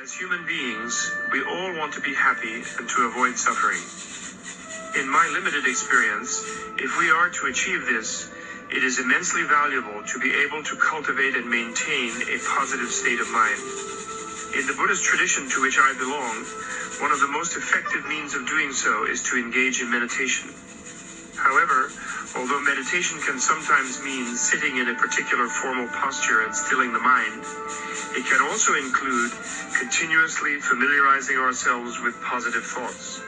As human beings, we all want to be happy and to avoid suffering. In my limited experience, if we are to achieve this, it is immensely valuable to be able to cultivate and maintain a positive state of mind. In the Buddhist tradition to which I belong, one of the most effective means of doing so is to engage in meditation. However, although meditation can sometimes mean sitting in a particular formal posture and stilling the mind, it can also include continuously familiarizing ourselves with positive thoughts.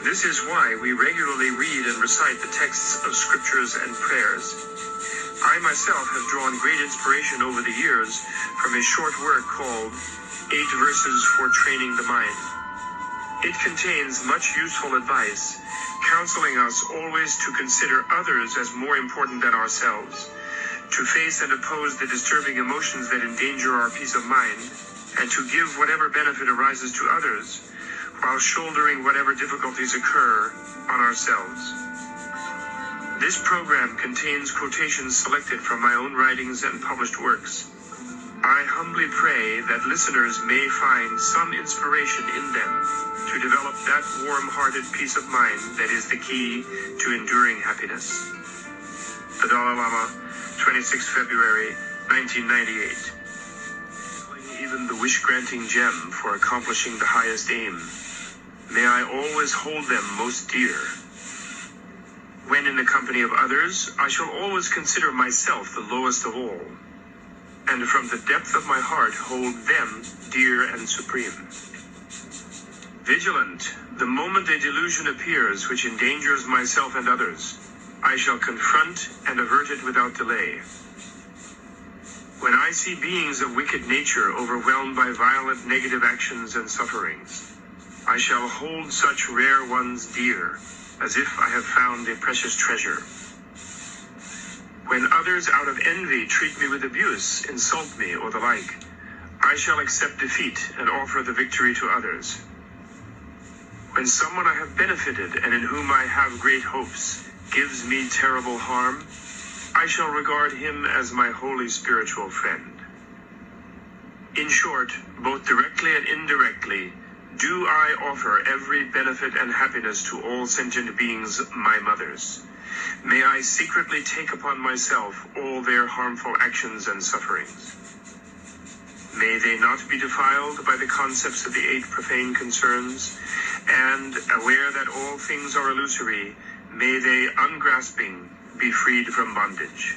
This is why we regularly read and recite the texts of scriptures and prayers. I myself have drawn great inspiration over the years from a short work called 8 Verses for Training the Mind. It contains much useful advice, counseling us always to consider others as more important than ourselves, to face and oppose the disturbing emotions that endanger our peace of mind, and to give whatever benefit arises to others, while shouldering whatever difficulties occur on ourselves. This program contains quotations selected from my own writings and published works. I humbly pray that listeners may find some inspiration in them to develop that warm-hearted peace of mind that is the key to enduring happiness. The Dalai Lama, 26 February, 1998. Even the wish-granting gem for accomplishing the highest aim, may I always hold them most dear. When in the company of others, I shall always consider myself the lowest of all, and from the depth of my heart hold them dear and supreme. Vigilant, the moment a delusion appears which endangers myself and others, I shall confront and avert it without delay. When I see beings of wicked nature overwhelmed by violent negative actions and sufferings, I shall hold such rare ones dear, as if I have found a precious treasure. When others out of envy treat me with abuse, insult me, or the like, I shall accept defeat and offer the victory to others. When someone I have benefited and in whom I have great hopes gives me terrible harm, I shall regard him as my holy spiritual friend. In short, both directly and indirectly, do I offer every benefit and happiness to all sentient beings, my mothers. May I secretly take upon myself all their harmful actions and sufferings. May they not be defiled by the concepts of the 8 profane concerns, and, aware that all things are illusory, may they, ungrasping, be freed from bondage.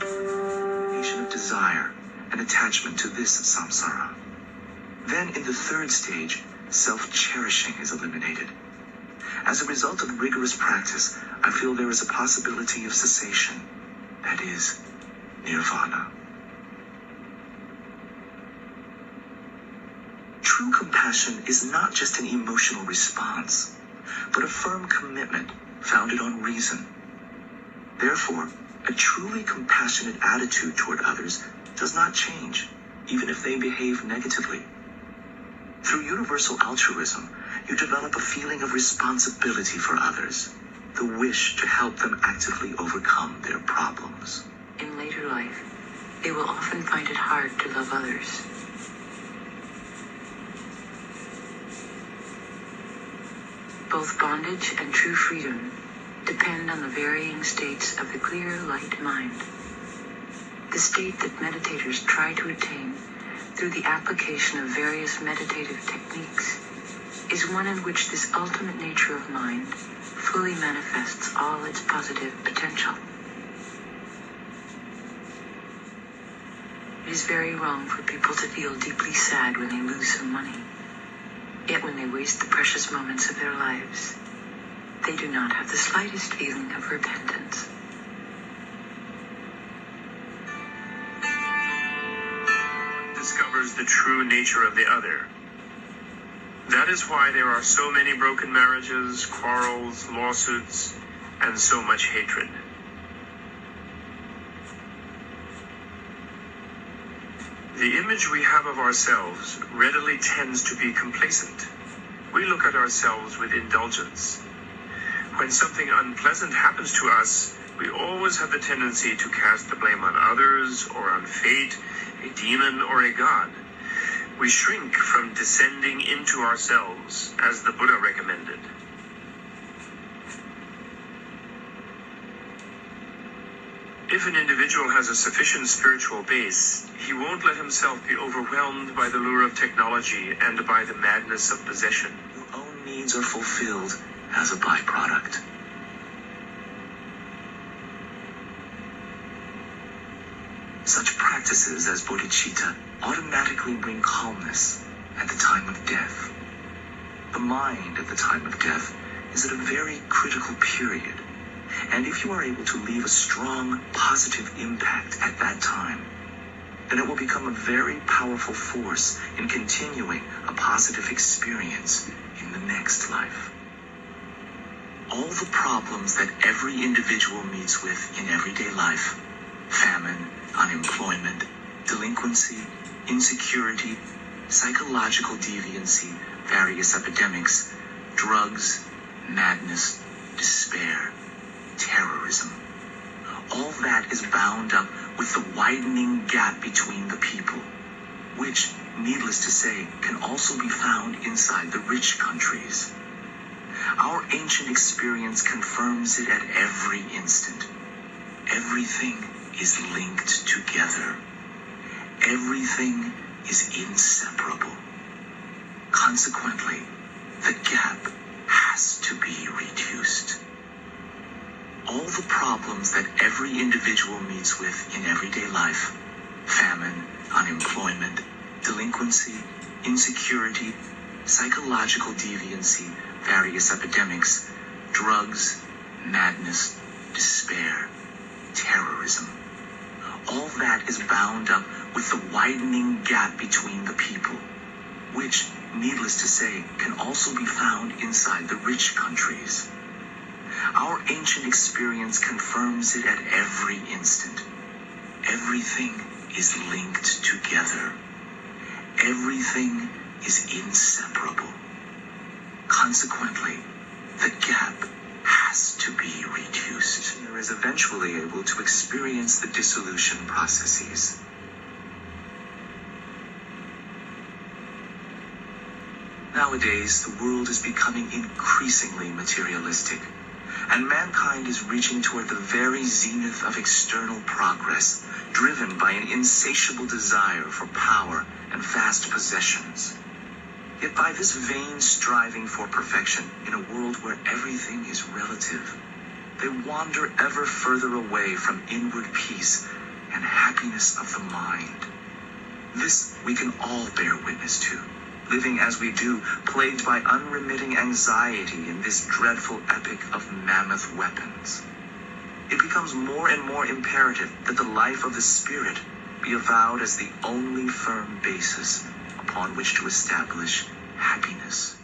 Of desire and attachment to this samsara. Then in the 3rd stage, self-cherishing is eliminated. As a result of rigorous practice, I feel there is a possibility of cessation, that is, nirvana. True compassion is not just an emotional response, but a firm commitment founded on reason. Therefore, a truly compassionate attitude toward others does not change, even if they behave negatively. Through universal altruism, you develop a feeling of responsibility for others, the wish to help them actively overcome their problems. In later life, they will often find it hard to love others. Both bondage and true freedom depend on the varying states of the clear light mind. The state that meditators try to attain through the application of various meditative techniques is one in which this ultimate nature of mind fully manifests all its positive potential. It is very wrong for people to feel deeply sad when they lose some money. Yet when they waste the precious moments of their lives, they do not have the slightest feeling of repentance. Discovers the true nature of the other. That is why there are so many broken marriages, quarrels, lawsuits, and so much hatred. The image we have of ourselves readily tends to be complacent. We look at ourselves with indulgence. When something unpleasant happens to us, we always have the tendency to cast the blame on others or on fate, a demon, or a god. We shrink from descending into ourselves, as the Buddha recommended. If an individual has a sufficient spiritual base, he won't let himself be overwhelmed by the lure of technology and by the madness of possession. Your own needs are fulfilled as a byproduct. Such practices as bodhicitta automatically bring calmness at the time of death. The mind at the time of death is at a very critical period, and if you are able to leave a strong, positive impact at that time, then it will become a very powerful force in continuing a positive experience in the next life. All the problems that every individual meets with in everyday life, famine, unemployment, delinquency, insecurity, psychological deviancy, various epidemics, drugs, madness, despair, terrorism. All that is bound up with the widening gap between the people, which, needless to say, can also be found inside the rich countries. Our ancient experience confirms it at every instant. Everything is linked together. Everything is inseparable. Consequently, the gap has to be reduced. All the problems that every individual meets with in everyday life, famine, unemployment, delinquency, insecurity, psychological deviancy, various epidemics, drugs, madness, despair, terrorism. All that is bound up with the widening gap between the people, which, needless to say, can also be found inside the rich countries. Our ancient experience confirms it at every instant. Everything is linked together. Everything is inseparable. Consequently, the gap has to be reduced. There is eventually able to experience the dissolution processes. Nowadays, the world is becoming increasingly materialistic, and mankind is reaching toward the very zenith of external progress, driven by an insatiable desire for power and vast possessions. Yet by this vain striving for perfection in a world where everything is relative, they wander ever further away from inward peace and happiness of the mind. This we can all bear witness to, living as we do, plagued by unremitting anxiety in this dreadful epic of mammoth weapons. It becomes more and more imperative that the life of the spirit be avowed as the only firm basis upon which to establish happiness.